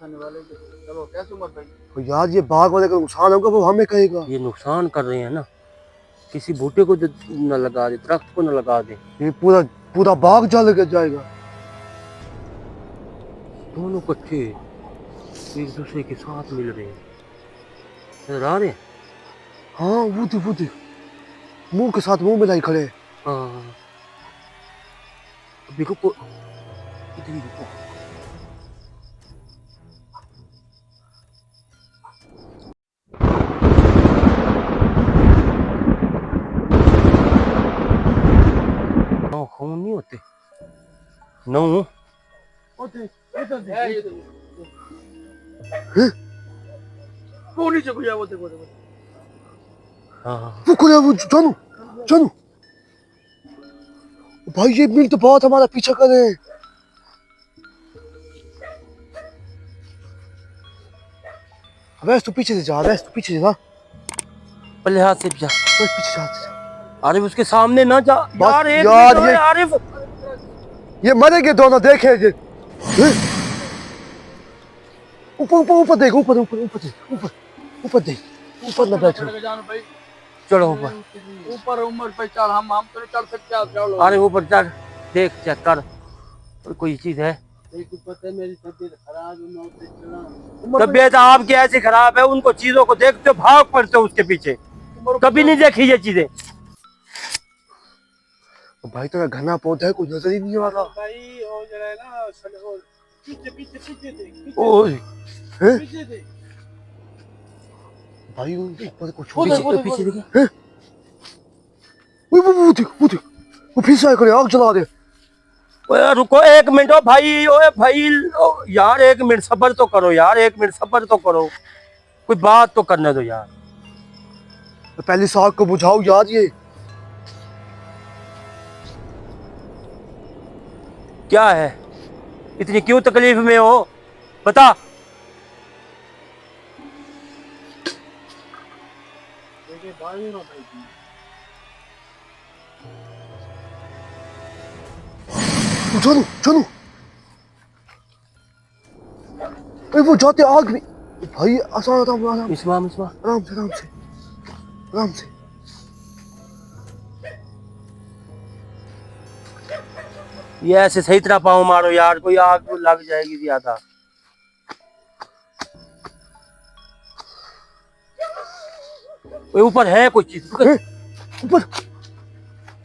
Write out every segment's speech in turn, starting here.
आने वाले चलो कैसे मत भाई। तो यार ये बाग वाले का नुकसान होगा वो हमें कहेगा। ये नुकसान कर रहे हैं ना, किसी बूटे को न लगा दे, दरख्त को न लगा दे। ये पूरा पूरा बाग जल के जाएगा। दोनों कट्ठे एक दूसरे के साथ मिल रहे हैं, नजर आ रहे हैं। हाँ वो देख मुंह के साथ मुंह मिलाई खड़े। हाँ अभी रुको, इधर ही रुको। नौ खून नहीं होते, नौ वो नीचे को जा, वो देखो देखो। हाँ वो खुले वो जानू जानू भाई ये मिल तो बहुत हमारा पीछा कर रहे हैं। अबे तू पीछे से जा, अबे तू पीछे से जा, पहले हाथ से जा। बस पीछे जा। अरे उसके सामने ना जा यार, एक यार मिनट, ये- आरिफ। ये मरेंगे दोनों, देखे ये। ऊपर ऊपर ऊपर देख, ऊपर ऊपर ऊपर देख, ऊपर ऊपर देख, ऊपर न बैठ। जानो भाई, चलो ऊपर, ऊपर उम्र पे चढ़, हम तो नहीं चढ़ सकते, आप चढ़ लो। अरे ऊपर चढ़, देख चेक कर कोई चीज है। देखो पता है मेरी तबीयत खराब है, मैं उसे चढ़ा। तबीयत आपकी ऐसी खराब है, उनको चीजों को देखते हो भाग पड़ते हो उसके पीछे, कभी नहीं देखी ये चीजें। भाई तेरा घना पौधा है, कुछ नजर ही नहीं आ रहा। भाई हो जाए ना, पीछे पीछे पीछे देख, ओए पीछे देख। भाई उनके ऊपर कुछ पीछे देखिए। वो देख वो फिर से करे, आग जला दे। ओए रुको एक मिनट, ओ भाई, ओए भाई, यार एक मिनट सब्र तो करो यार, एक मिनट सब्र तो करो, कोई बात तो करने दो यार। तो पहले साग को बुझाओ यार। ये क्या है, इतनी क्यों तकलीफ में हो, बता। देखिए भाई ना भाई, जानू जानू वो जाते आग में। भाई आसान आराम आराम इस्मा इस्मा आराम से आराम से आराम से। ये ऐसे सही तरह पाँव मारो यार, कोई आग लग जाएगी ज्यादा। ओए ऊपर है कोई चीज, ऊपर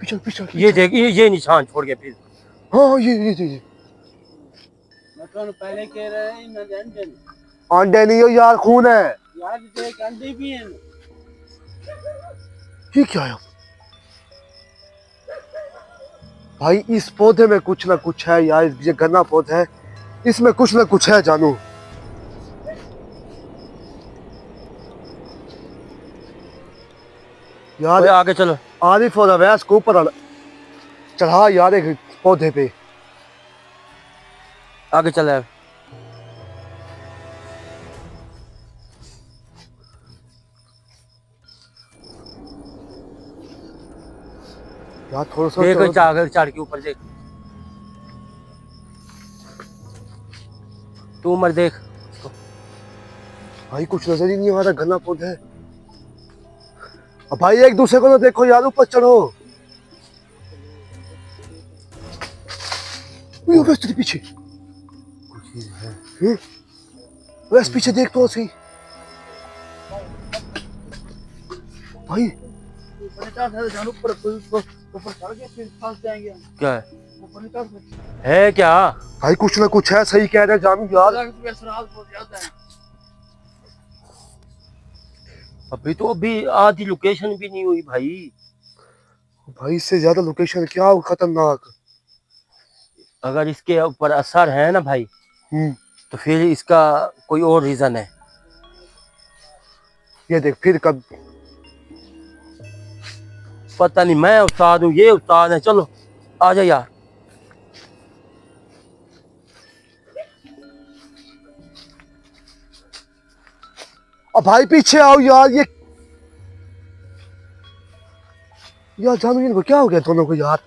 पीछे पीछे। ये देख, ये निशान छोड़ के फिर। हाँ ये मैं तो पहले कह रहा है ना, अंडे अंडे नहीं हो यार, खून है यार, देख अंडे भी हैं। ये क्या है भाई? इस पौधे में कुछ ना कुछ है यार, ये गन्ना पौधा है, इसमें कुछ ना कुछ है जानू। यार ओए आगे चलो। आरिफ और अवैस को ऊपर चढ़ा यार एक पौधे पे। आगे चल यार। यार थोड़ा सा देख चढ़ो। चढ़ के ऊपर देख, तू उमर देख। भाई कुछ नजर ही नहीं आ रहा, घना पौधा है। अब भाई एक दूसरे को ना देखो यार, ऊपर चढ़ो। वैसे तेरे पीछे कुछ चीज है। वैसे पीछे देख तो सही भाई। ऊपर चढ़ जानो, ऊपर चढ़ के फिर फंस जाएंगे हम। क्या है, ऊपर नहीं चढ़ सकते, है क्या? भाई कुछ ना कुछ है, सही कह रहे जानू यार। असरात बहुत ज्यादा है। अभी आधी लोकेशन भी नहीं हुई भाई। भाई इससे ज्यादा लोकेशन क्या हो, खतरनाक। अगर इसके ऊपर असर है ना भाई, तो फिर इसका कोई और रीजन है। ये देख फिर कब, पता नहीं, मैं उस्ताद हूँ, ये उस्ताद है, चलो आ जा यार। अब भाई पीछे आओ यार। ये यार जानू इनको क्या हो गया दोनों को यार,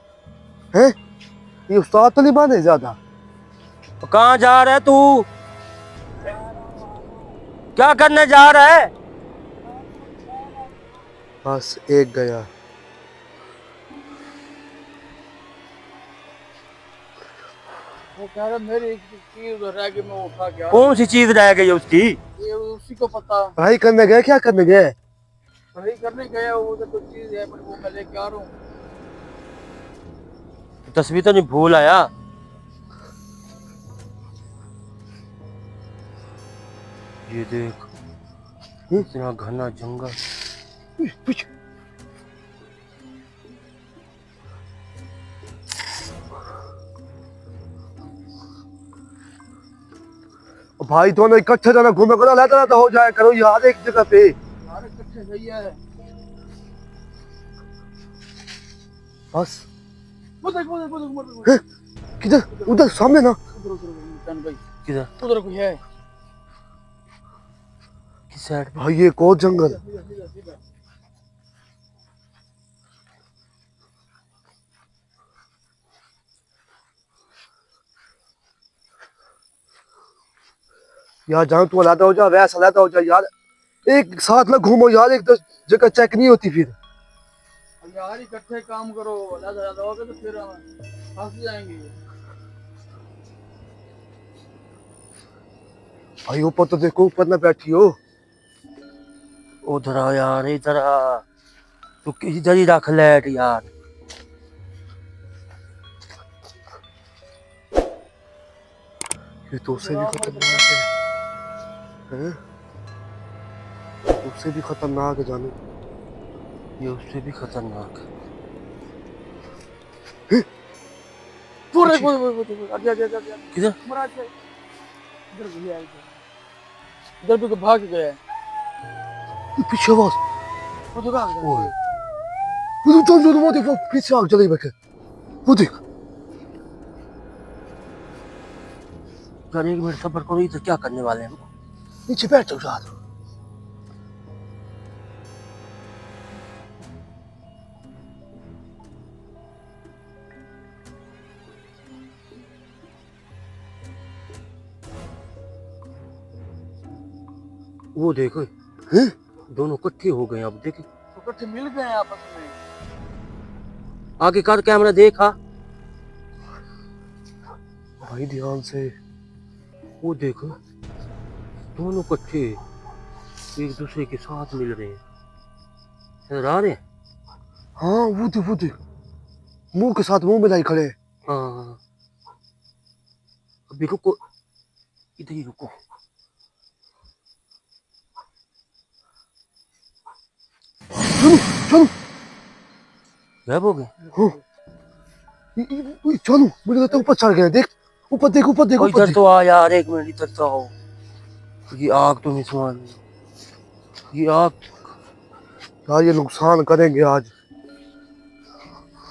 हैं? ये उस्ताद तो नहीं बने ज्यादा। तो कहाँ जा रहा है तू? क्या करने जा रहा है? बस एक गया। वो कह रहा मेरी एक चीज उधर रह गई, मैं उठा के आ रहा कौन सी चीज रह गई उसकी? हूं। ये उसी को पता। पढ़ाई करने गए, क्या करने गए? पढ़ाई करने गया, वो तो कुछ चीज है पर वो मैं लेके आ रहा हूँ। तस्वीर तो नहीं भूल आया। ये देख, इतना घना जंगल। पीछे। भाई दोनों इकट्ठे जाना घूमे करो, लेता रहता हो जाए करो यार एक जगह पे। यार इकट्ठे सही है। बस वो देख वो देख वो देख वो देख। हैं? किधर? उधर सामने ना। उधर उधर जान भाई, किधर? उधर कोई है। किस साइड पे? भाई ये कौन जंगल? सीधा सीधा सीधा। यार जहाँ तू अलहदा हो जा वैसा अलहदा हो जा यार। एक साथ में घूमो यार, एक जगह चेक नहीं होती फिर। यार इकट्ठे काम करो, ज्यादा ज्यादा होगा तो फिर हम फंस जाएंगे। भाई ऊपर तो देखो, ऊपर ना बैठी हो। उधर आ यार, इधर आ। तू इधर ही रख लेट यार। ये तो उससे भी खतरनाक है। हैं? उससे भी खतरनाक है जानू। ये उससे भी खतरनाक है। पूरे वो आगे आगे आगे आगे। किधर? महाराज है। इधर भी है इधर भी भाग गया है। ये पीछे आवाज। वो तो भाग ओए। गया। वो तो चल वो देखो पीछे आग जली बैठे। वो देख। यार 1 मिनट सब्र करो, इधर क्या करने वाले हैं हम? नीचे बैठ जाओ यार। वो देखो, हैं? दोनों इकट्ठे हो गए। अब देख, तो इकट्ठे मिल गए हैं आपस में। आगे कर कैमरा देखा। भाई ध्यान से। वो देखो, दोनों इकट्ठे एक दूसरे के साथ मिल रहे हैं। नजर आ रहे हैं? हाँ वो देख मुंह के साथ मुंह मिलाई खड़े। हाँ, अभी रुको, इधर ही रुको। चलो चलो। गायब हो गए। हाँ। चलो मुझे लगता है ऊपर चढ़ गए। देख ऊपर देख, ऊपर देख, ओ, ऊपर इधर देख। तो आ यार, 1 मिनट इधर तो आओ। ये आग तो नहीं समान, ये आग। यार ये नुकसान करेंगे आज।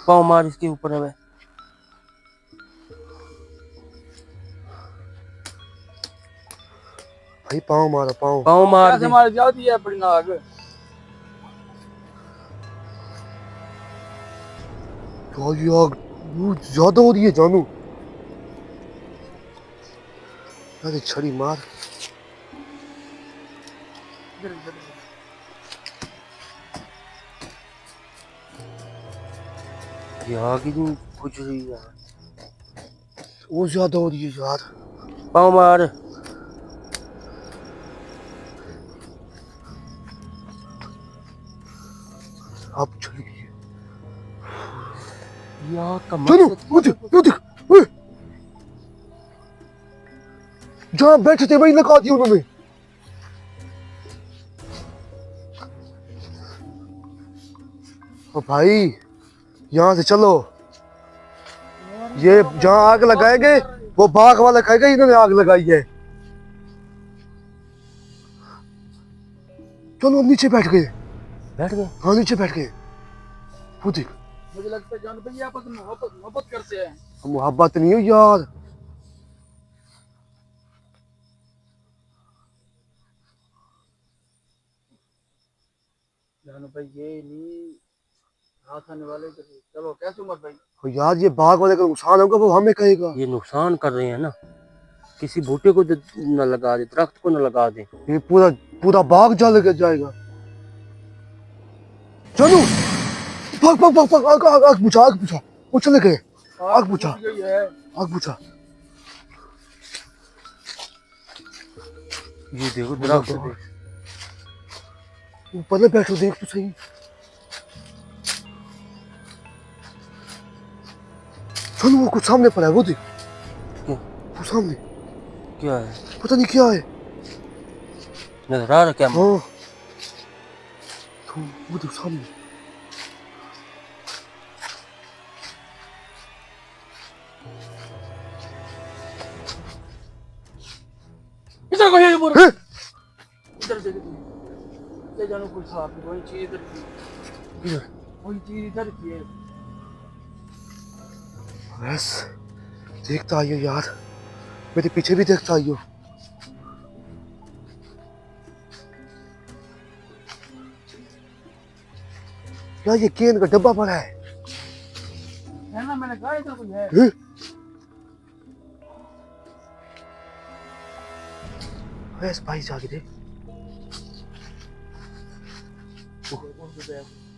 पाँव मार इसके ऊपर है। भाई पाँव मारा, पाँव। पाँव मार कैसे दे। हमारे जाती है बड़ी नाग। यार ये आग बहुत ज्यादा हो रही है जानू। अरे छड़ी मार। इधर इधर इधर। ये आग ही नहीं बुझ रही यार। वो ज्यादा हो रही है यार। पाँव मार। अब चली गई है। ये आग का चलो मकसद वो देख, वो देख। ओए! जहाँ बैठे थे वही लगा दिया उन्होंने। ओ भाई यहाँ से चलो। ये जहाँ आग लगाएंगे वो बाघ वाला खाएगा, इन्होंने आग लगाई है। चलो हम नीचे बैठ गए। बैठ गए। हाँ नीचे बैठ गए। वो देख। मुझे लगता है जान भाई आपस में मोहब्बत मोहब्बत करते हैं। मोहब्बत नहीं हो यार। जान भाई ये नहीं हाथ आने वाले थे। चलो कैसे उमर भाई? तो यार ये बाघ वाले का नुकसान होगा वो हमें कहेगा। ये नुकसान कर रहे हैं ना, किसी बूटे को न लगा दे, दरख्त को न लगा दे। ये पूरा पूरा बाघ जल के जाएगा। चलो भाग भाग भाग भाग, आग आग आग बुझा, आग बुझा। वो चले गए, आग बुझा, बुझ गई है। आग बुझा। ये देखो दरख्त देख। ऊपर में बैठो, देख तो सही। चलो वो कुछ सामने पड़ा है, वो देख। क्या? वो सामने क्या है? पता नहीं क्या है। नजर आ रहा क्या? हाँ तो वो देख सामने। इधर को ये बोल। हैं? इधर देख ले जानो कुछ था, वही चीज इधर थी। इधर वही चीज इधर थी है। बस देखता आइयो यार, मेरे पीछे भी देखता आइयो। यार ये केन का डब्बा पड़ा है। है ना, मैंने कहा इधर कुछ है। हैं? बस भाई जाके देख।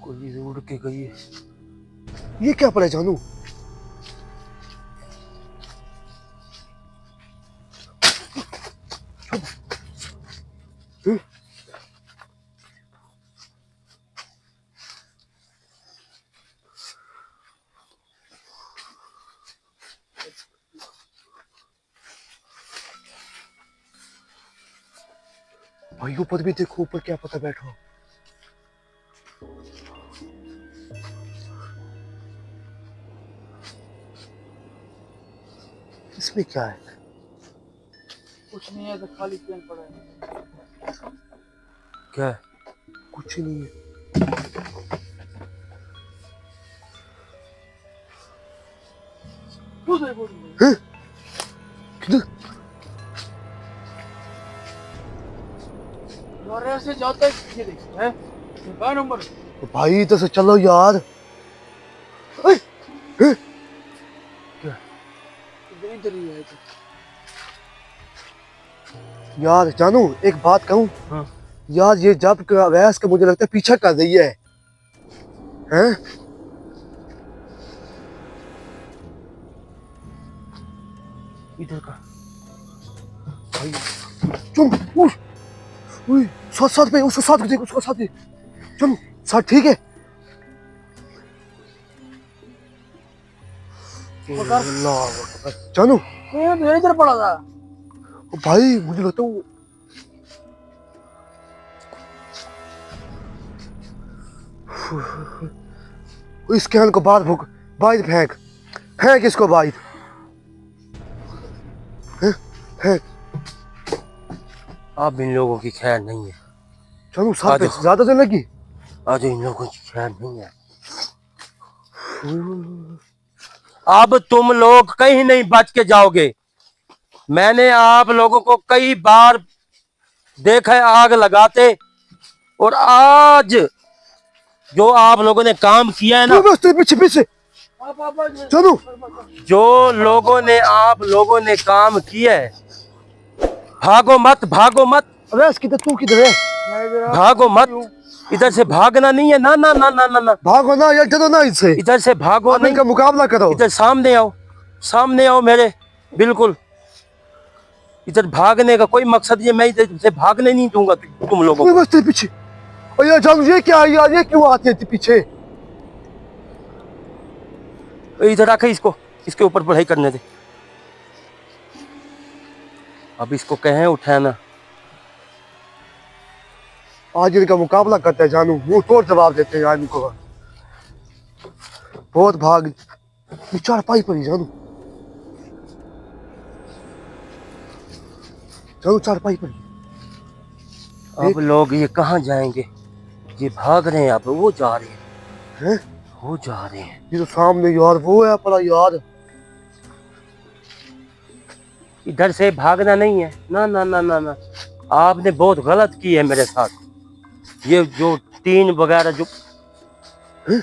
कोई उड़ के गई है। ये क्या पड़ा है जानू? हैं? भाई ऊपर भी देखो, ऊपर क्या पता बैठा। इसमें क्या है? कुछ नहीं है, तो खाली पेन पड़ा है। क्या है? कुछ ही नहीं है। उधर बोल। हैं? किधर? और ऐसे जाता है, ये देख है। ये कहाँ नंबर? तो भाई इधर से चलो यार। हैं? हैं? इधर ही है। यार जानू एक बात कहूँ? हाँ। यार ये जब वैस का मुझे लगता है पीछा कर रही है। हैं? इधर का भाई चल उठ। उई, साथ साथ में उसको साथ देख, उसको साथ देख। चलो साथ ठीक है। अल्लाह अकबर। जानू ये इधर पड़ा था। ओ भाई मुझे लगता है वो इस कैन को बाहर भूख बाहर फेंक, फेंक इसको बाहर। फेंक। अब इन लोगों की खैर नहीं है। जानू साथ पे आज- ज्यादा देर लगी। आज इन लोगों की खैर नहीं है। अब तुम लोग कहीं नहीं बच के जाओगे। मैंने आप लोगों को कई बार देखा है आग लगाते, और आज जो आप लोगों ने काम किया है ना, बस तेरे पीछे पीछे आप चलो। जो आप लोगों ने काम किया है, भागो मत, भागो मत, अबे किधर तू किधर है? भागो मत। इधर से भागना नहीं है, ना ना ना ना ना ना। भागो ना यार, चलो ना इससे। इधर से भागो अब नहीं, इनका मुकाबला करो। इधर सामने आओ, सामने आओ मेरे, बिल्कुल। इधर भागने का कोई मकसद नहीं है, मैं इधर से भागने नहीं दूंगा तुम लोगों को। बस तेरे पीछे। और यार जानू ये क्या है यार, ये क्यों आते हैं पीछे? इधर आके इसको, इसके ऊपर पढ़ाई करने दे। अब इसको कहें उठाना। आज इनका मुकाबला करते हैं जानू, मुंह तोड़ जवाब देते हैं यार इनको। बहुत भाग, ये चारपाई पर ही जानू, जानू चारपाई पर ही। अब लोग ये कहाँ जाएंगे? ये भाग रहे हैं, अब वो जा रहे हैं, हैं? वो जा रहे हैं। ये तो सामने यार वो है पड़ा यार। इधर से भागना नहीं है, ना ना ना ना ना। आपने बहुत गलत की है मेरे साथ। ये जो टीन वगैरह जो हैं?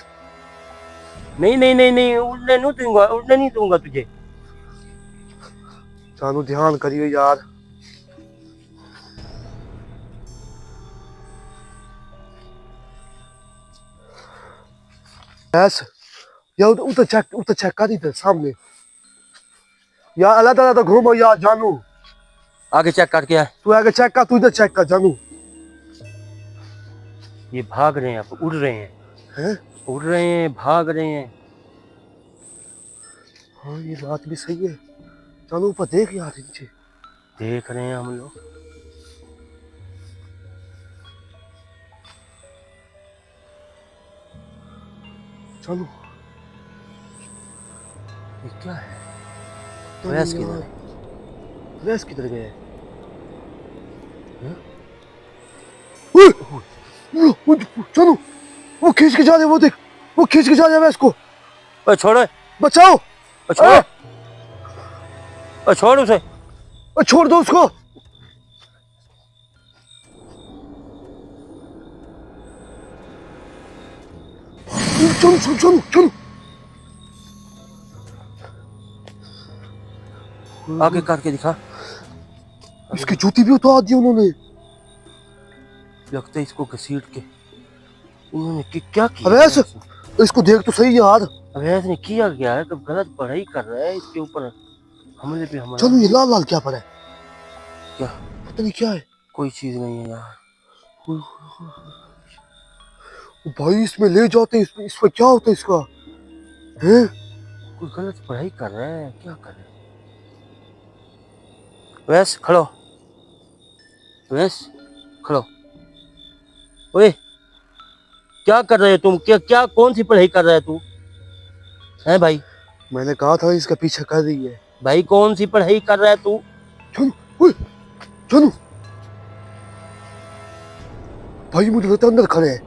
नहीं नहीं नहीं नहीं, उड़ने नहीं दूंगा तुझे। जानू ध्यान करियो यार। बस यार उधर चेक कर इधर सामने यार। अलग अलग घूमो यार जानू। आगे चेक करके आए। तू आगे चेक कर, तू इधर चेक कर जानू। ये भाग रहे हैं, अब उड़ रहे हैं। हैं? उड़ रहे हैं, भाग रहे हैं। हाँ ये बात भी सही है जानू। ऊपर देख यार नीचे। देख रहे हैं हम लोग। जानू ये क्या है? वैस किधर है? वैस किधर गए? जानू वो खींच के जा रहे, वो देख, वो खींच के जा रहे वैस को। ओए छोड़, बचाओ। ओए छोड़, ओए छोड़ उसे। छोड़ दो उसको। चलो चलो चलो चलो। आगे करके दिखा। इसकी जूती भी उतार दी उन्होंने। लगता है इसको घसीट के उन्होंने क्या किया। अवैस इसको देख तो सही यार। अवैस ने किया क्या है? कब गलत पढ़ाई कर रहा है, इसके ऊपर हमले पे हमला। चलो ये लाल लाल क्या पड़ा है? क्या पता नहीं क्या है। कोई चीज नहीं है यार। भाई इसमें ले जाते, इसमें क्या होता है इसका? हैं? कोई गलत पढ़ाई कर रहा है, क्या कर रहा है? वैस खड़ो, वैस खड़ो। ओए क्या कर रहे हो तुम? क्या क्या कौन सी पढ़ाई कर रहा है तू? हैं भाई? मैंने कहा था इसका पीछा कर रही है। भाई कौन सी पढ़ाई कर रहा है तू? चलो चलो भाई, मुझे लगता है अंदर खड़े हैं।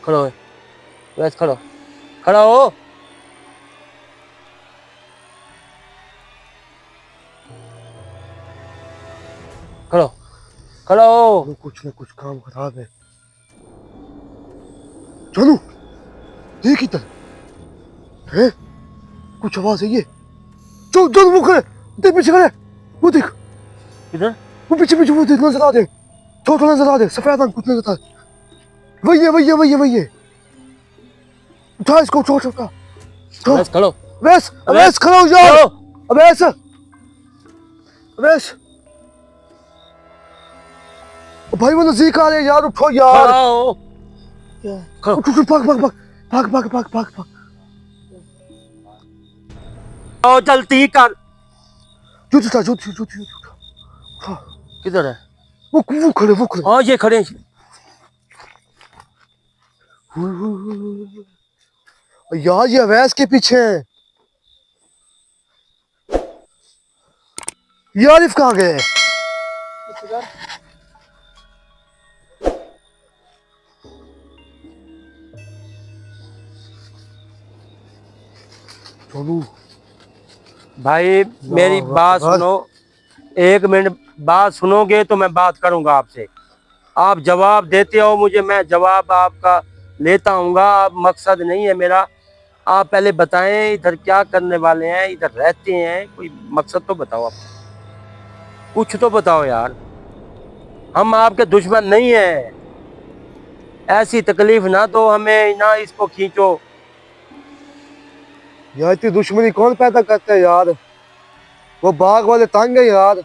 खड़ो है वैस, खड़ो, खड़ा हो। खड़ो, खड़ा हो। कुछ ना कुछ काम खराब है। चलो देख इधर है, कुछ आवाज है ये। चल चल वो खड़े, देख पीछे खड़े, वो देख इधर वो पीछे पीछे, वो देख नजर आ दे, छोटा नजर आ दे, सफेद रंग कुछ नजर आ दे। वही है वही है वही है वही है। उठा इसको, उठा उठा उठा। वैस खड़ो, अवैस अवैस खड़ा हो यार। अवैस अवैस भाई वो नजदीक आ रहे हैं यार, उठो यार। खड़ा हो। खड़ो। उठ उठ, भाग भाग भाग भाग भाग भाग भाग भाग। ओ जल्दी कर। जूती उठा, जूती जूती उठा। किधर है? वो खड़े, वो खड़े। हाँ ये खड़े हैं। यार ये अवैस के पीछे है। ये आरिफ कहाँ गए? चलो भाई मेरी बात सुनो, एक मिनट बात सुनोगे तो मैं बात करूंगा आपसे। आप जवाब देते हो मुझे, मैं जवाब आपका लेता हूँगा। आप मकसद नहीं है मेरा। आप पहले बताएं इधर क्या करने वाले हैं, इधर रहते हैं, कोई मकसद तो बताओ आप, कुछ तो बताओ यार। हम आपके दुश्मन नहीं हैं, ऐसी तकलीफ ना दो हमें, ना इसको खींचो। यार इतनी दुश्मनी कौन पैदा करता है यार? वो बाग वाले तंग है यार।